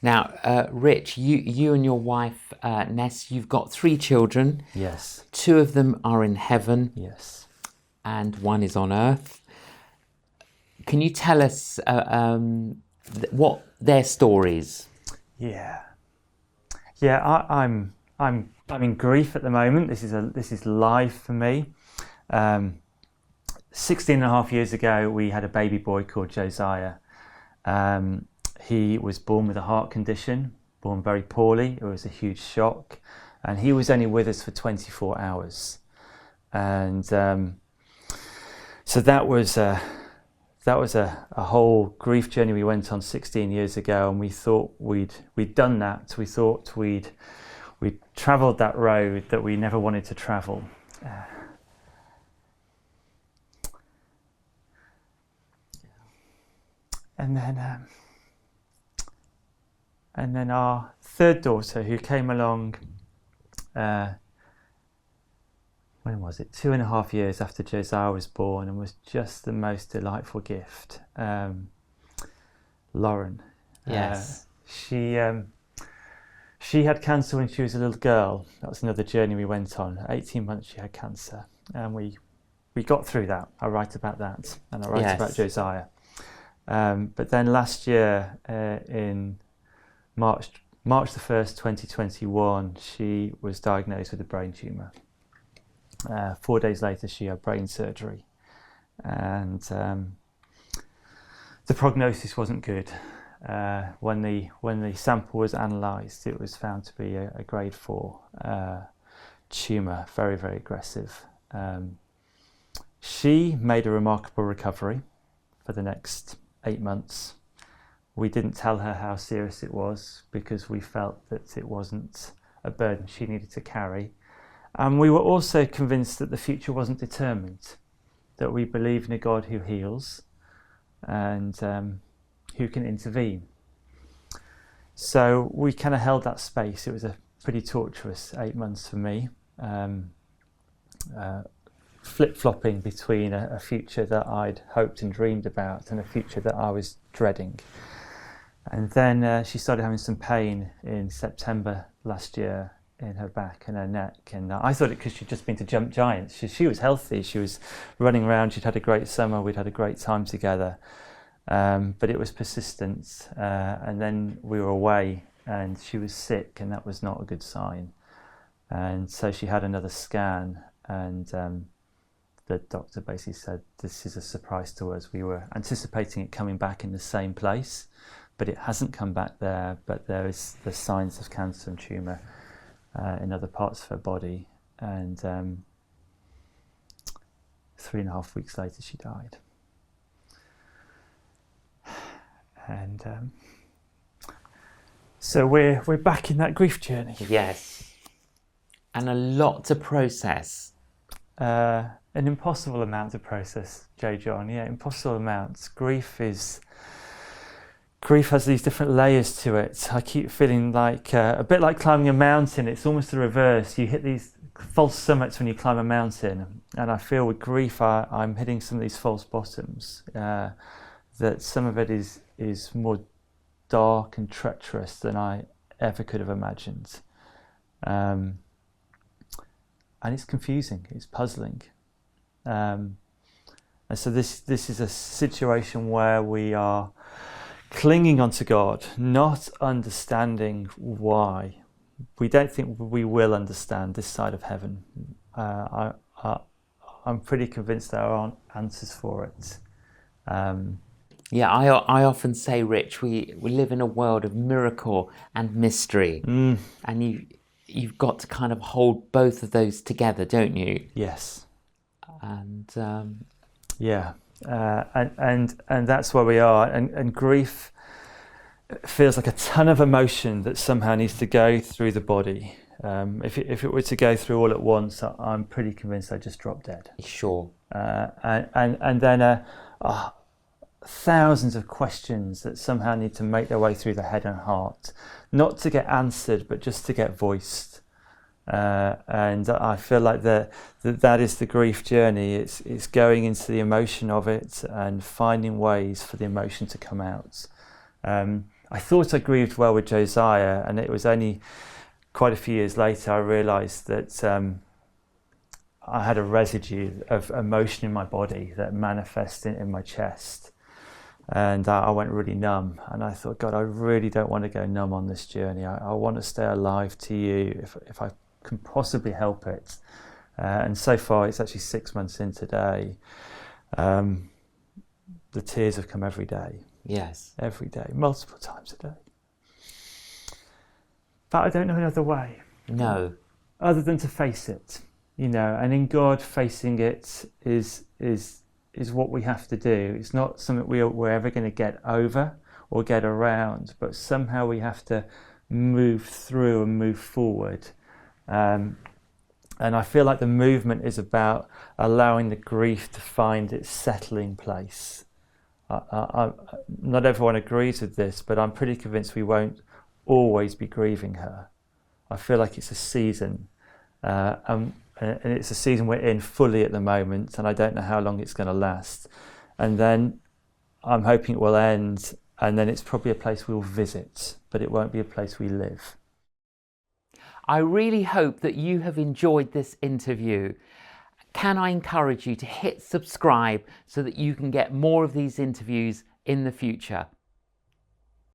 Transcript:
Now, Rich, you and your wife, Ness, you've got three children. Yes. Two of them are in heaven. Yes. And one is on earth. Can you tell us what their stories? Yeah. Yeah. I'm in grief at the moment. This is live for me. 16 and a half years ago, we had a baby boy called Josiah. He was born with a heart condition, born very poorly. It was a huge shock, and he was only with us for 24 hours. And so that was a whole grief journey we went on 16 years ago, and we thought we'd done that. We thought we'd travelled that road that we never wanted to travel. And then our third daughter, who came along, when was it? 2.5 years after Josiah was born, and was just the most delightful gift. Lauren. Yes. She had cancer when she was a little girl. That was another journey we went on. 18 months she had cancer, and we got through that. I write about that, and I write about Josiah. But then last year, in March the 1st, 2021, she was diagnosed with a brain tumour. 4 days later, she had brain surgery, and the prognosis wasn't good. When the sample was analysed, it was found to be a grade 4 tumour, very, very aggressive. She made a remarkable recovery for the next 8 months. We didn't tell her how serious it was because we felt that it wasn't a burden she needed to carry. And we were also convinced that the future wasn't determined, that we believe in a God who heals and who can intervene. So we kind of held that space. It was a pretty torturous 8 months for me, flip-flopping between a future that I'd hoped and dreamed about and a future that I was dreading. And then she started having some pain in September last year in her back and her neck, and I thought it because she'd just been to Jump Giants. She was healthy, she was running around, she'd had a great summer, we'd had a great time together, but it was persistent, and then we were away and she was sick, and that was not a good sign. And so she had another scan, and the doctor basically said, this is a surprise to us. We were anticipating it coming back in the same place, but it hasn't come back there, but there is the signs of cancer and tumour in other parts of her body. And 3.5 weeks later, she died. And so we're back in that grief journey. Yes. And a lot to process. An impossible amount to process, J.John. Yeah, impossible amounts. Grief has these different layers to it. I keep feeling like a bit like climbing a mountain. It's almost the reverse. You hit these false summits when you climb a mountain, and I feel with grief I'm hitting some of these false bottoms. That some of it is more dark and treacherous than I ever could have imagined, and it's confusing. It's puzzling, and so this is a situation where we are clinging onto God, not understanding why. We don't think we will understand this side of heaven. I'm pretty convinced there aren't answers for it. Yeah, I often say, Rich, we live in a world of miracle and mystery, and you've got to kind of hold both of those together, don't you? Yes. And yeah. And that's where we are, and grief feels like a ton of emotion that somehow needs to go through the body. If it were to go through all at once, I'm pretty convinced I'd just drop dead. Sure. And then thousands of questions that somehow need to make their way through the head and heart, not to get answered, but just to get voiced. And I feel like that is the grief journey. It's going into the emotion of it and finding ways for the emotion to come out. I thought I grieved well with Josiah, and it was only quite a few years later I realised that I had a residue of emotion in my body that manifested in my chest. And I went really numb, and I thought, God, I really don't want to go numb on this journey. I want to stay alive to you if I can possibly help it. And so far, it's actually 6 months in today. The tears have come every day. Yes. Every day, multiple times a day. But I don't know another way. No. Other than to face it, and in God, facing it is what we have to do. It's not something we're ever going to get over or get around, but somehow we have to move through and move forward. And I feel like the movement is about allowing the grief to find its settling place. Not everyone agrees with this, but I'm pretty convinced we won't always be grieving her. I feel like it's a season, and it's a season we're in fully at the moment, and I don't know how long it's going to last. And then I'm hoping it will end, and then it's probably a place we'll visit, but it won't be a place we live. I really hope that you have enjoyed this interview. Can I encourage you to hit subscribe so that you can get more of these interviews in the future?